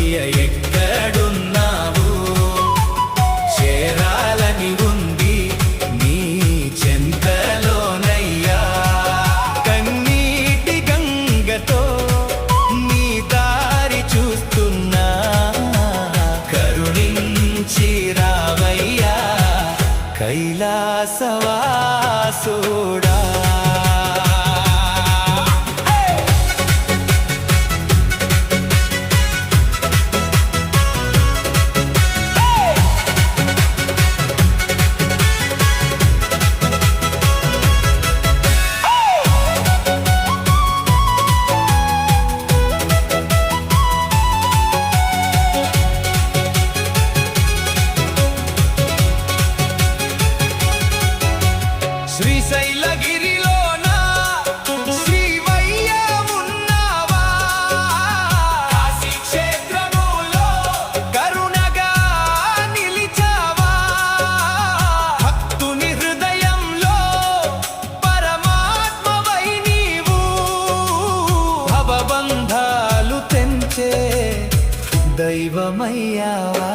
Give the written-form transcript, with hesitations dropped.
ఏసయ్య ఎక్కడున్నావు చేరాలని ఉంది నీ చెంతలోనయ్యా కన్నీటి గంగతో నీ దారి చూస్తున్నా కరుణించి రావయ్యా కైలాసవాసుడా శ్రీశైలగిరిలోన శ్రీవయ్య ఉన్నావా కాశీ క్షేత్రములో కరుణగా నిలిచావా భక్తుని హృదయంలో పరమాత్మవై నీవు భవబంధాలు తెంచే దైవమయ్యావా